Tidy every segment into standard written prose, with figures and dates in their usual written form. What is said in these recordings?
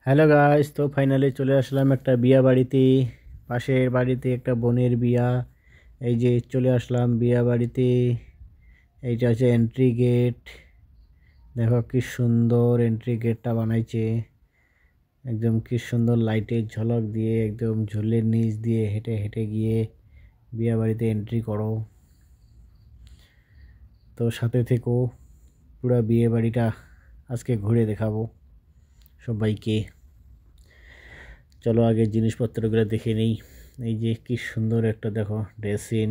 Hello guys, তো finally চলে আসলাম একটা বিয়া বাড়িতে। পাশের বাড়িতে একটা বোনের বিয়া। এই যে চলে আসলাম বিয়া বাড়িতে। এইটা হচ্ছে এন্ট্রি গেট। দেখো কি সুন্দর এন্ট্রি গেটটা বানাইছে। একদম কি সুন্দর লাইটের ঝলক দিয়ে একদম ঝুলের নিচ দিয়ে হেঁটে হেঁটে গিয়ে বিয়া বাড়িতে এন্ট্রি করো। তো সাথে থেকো, পুরো বিয়ে বাড়িটা আজকে ঘুরে দেখাবো সবাইকে। চলো আগে জিনিসপত্রগুলো দেখে নেই। এই যে কি সুন্দর একটা দেখো ড্রেসিং,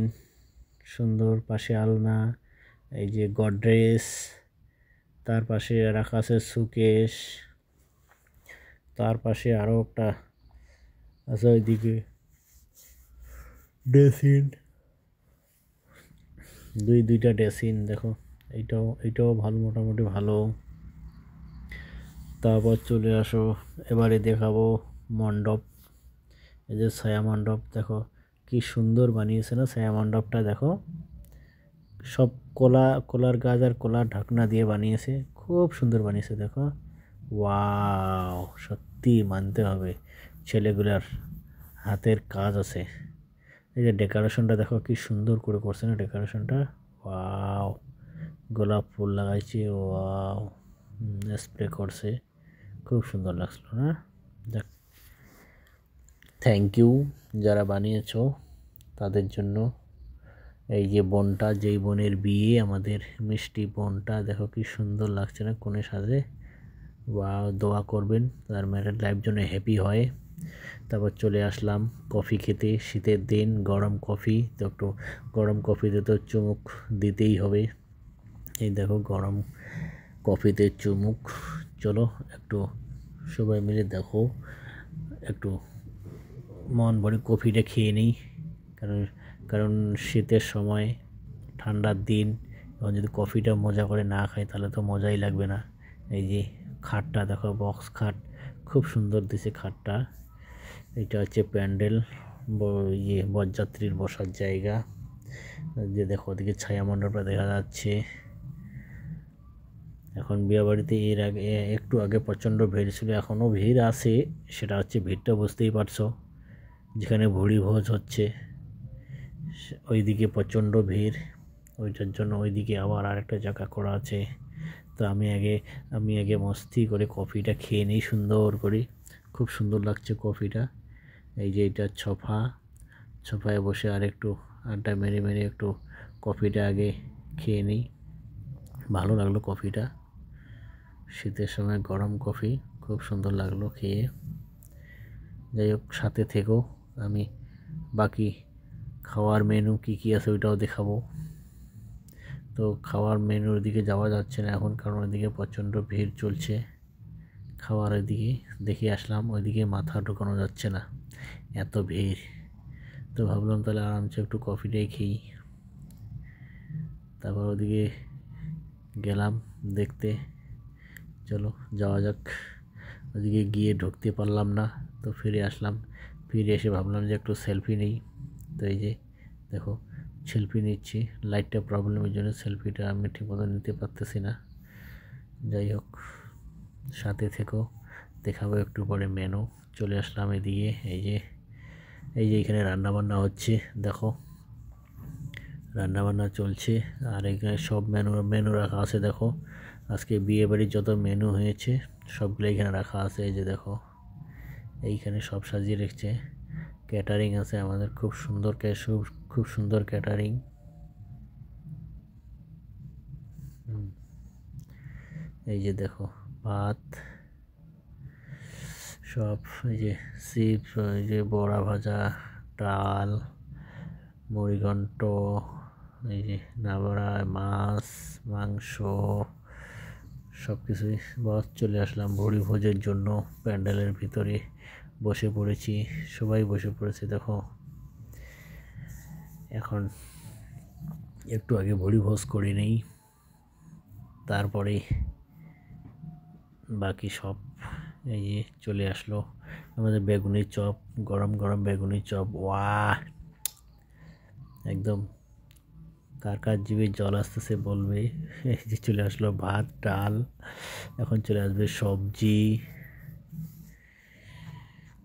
সুন্দর পাশে আলনা, এই যে গডরেজ, তার পাশে রাখা আছে সুকেশ, তার পাশে আরও একটা আছে ওইদিকে ড্রেসিং, দুইটা ড্রেসিং দেখো। এইটাও ভালো, মোটামুটি ভালো। তারপর চলে আসো, এবারে দেখাবো মণ্ডপ। এই যে ছায়া মণ্ডপ দেখো কি সুন্দর বানিয়েছে না ছায়া মণ্ডপটা। দেখো সব কলার গাছ আর কলার ঢাকনা দিয়ে বানিয়েছে, খুব সুন্দর বানিয়েছে দেখো। ওয়াও, সত্যি মানতে হবে ছেলেগুলার হাতের কাজ আছে। এই যে ডেকোরেশনটা দেখো কি সুন্দর করে করছে না ডেকোরেশনটা। ওয়াও, গোলাপ ফুল লাগাইছে, ওয়াও, স্প্রে করছে, খুব সুন্দর লাগছিল না। দেখ, থ্যাংক ইউ যারা বানিয়েছো তাদের জন্য। এই যে বোনটা, যেই বোনের বিয়ে, আমাদের মিষ্টি বোনটা, দেখো কি সুন্দর লাগছে না কোণের সাথে। বা দোয়া করবেন তার ম্যারেড লাইফ জন্য হ্যাপি হয়। তারপর চলে আসলাম কফি খেতে, শীতের দিন গরম কফি, তো একটু গরম কফিতে তো চুমুক দিতেই হবে। এই দেখো গরম কফিতে চুমুক। চলো একটু সবাই মিলে দেখো, একটু মন ভরে কফিটা খেয়ে নিই। কারণ কারণ শীতের সময়, ঠান্ডার দিন, এবং যদি কফিটা মজা করে না খাই তাহলে তো মজাই লাগবে না। এই যে খাটটা দেখো, বক্স খাট, খুব সুন্দর দিছে খাটটা। এটা হচ্ছে প্যান্ডেল, বরযাত্রীর বসার জায়গা। যে দেখো ওদিকে ছায়া মণ্ডপটা দেখা যাচ্ছে। এখন বিয়েবাড়িতে এর আগে, একটু আগে প্রচণ্ড ভিড় ছিল, এখনও ভিড় আছে। সেটা হচ্ছে ভিড়টা বুঝতেই পারছো, যেখানে ভুড়ি ভোজ হচ্ছে ওইদিকে প্রচণ্ড ভিড়। ওইটার জন্য ওইদিকে আবার আরেকটা জায়গা করা আছে। তো আমি আগে মস্তি করে কফিটা খেয়ে নিই সুন্দর করে। খুব সুন্দর লাগছে কফিটা। এই যে এটা সোফায় বসে আর একটু আড্ডা মেরে মেরে একটু কফিটা আগে খেয়ে নিই। ভালো লাগলো কফিটা, শীতের সময় গরম কফি, খুব সুন্দর লাগলো খেয়ে। যাই হোক, সাথে থেকো, আমি বাকি খাওয়ার মেনু কী আছে ওইটাও দেখাবো। তো খাওয়ার মেনুর দিকে যাওয়া যাচ্ছে না এখন, কারণ ওইদিকে প্রচণ্ড ভিড় চলছে। খাওয়ারের দিকে দেখে আসলাম, ওইদিকে মাথা ঢোকানো যাচ্ছে না, এত ভিড়। তো ভাবলাম তাহলে আরামসে একটু কফিটাই খেই। তারপর ওদিকে গেলাম দেখতে। চলো যাওয়া যাক। ওদিকে গিয়ে ঢুকতে পারলাম না, তো ফিরে আসলাম। ফিরে এসে ভাবলাম যে একটু সেলফি নিই। তো এই যে দেখো সেলফি নিচ্ছি, লাইটটা প্রবলেমের জন্য সেলফিটা আমি ঠিকমতো নিতে পারতেছি না। যাই হোক, সাথে থেকো, দেখাবো একটু পরে মেনু। চলে আসলাম এদিকে। এই যে এখানে রান্নাবান্না হচ্ছে দেখো, রান্নাবান্না চলছে। আর এখানে সব মেনু রাখা আছে দেখো। আজকে বিয়ে বাড়ির যত মেনু হয়েছে সবগুলো এখানে রাখা আছে। এই যে দেখো এইখানে সব সাজিয়ে রেখেছে। ক্যাটারিং আছে আমাদের, খুব সুন্দর ক্যাটারিং। এই যে দেখো ভাত সব, এই যে চিপস, এই যে বড়া ভাজা, ডাল, মুড়িঘণ্ট, এই যে নাবড়া, মাছ, মাংস, সব কিছুই। বস চলে আসলাম ভুড়ি ভোজের জন্য। প্যান্ডেলের ভিতরে বসে পড়েছি, সবাই বসে পড়েছে দেখো। এখন একটু আগে ভুড়ি ভোজ করে নেই, তারপরে বাকি সব। এই যে চলে আসলো আমাদের বেগুনি চপ, গরম গরম বেগুনি চপ। ওয়াহ, একদম কার কার জিভে জল আসতেছে বলবে। এই যে চলে আসলো ভাত ডাল, এখন চলে আসবে সবজি।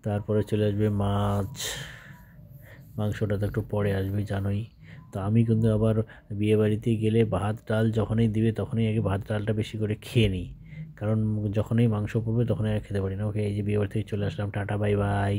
তারপরে চলে আসবে মাছ, মাংসটা তো একটু পরে আসবে জানোই। তো আমি কিন্তু আবার বিয়েবাড়িতে গেলে ভাত ডাল যখনই দিবে তখনই আগে ভাত ডালটা বেশি করে খেয়ে নিই, কারণ যখনই মাংস পড়বে তখনই আর খেতে পারি না। ওকে, এই যে বিয়েবাড়ি থেকে চলে আসলাম, টাটা বাই বাই।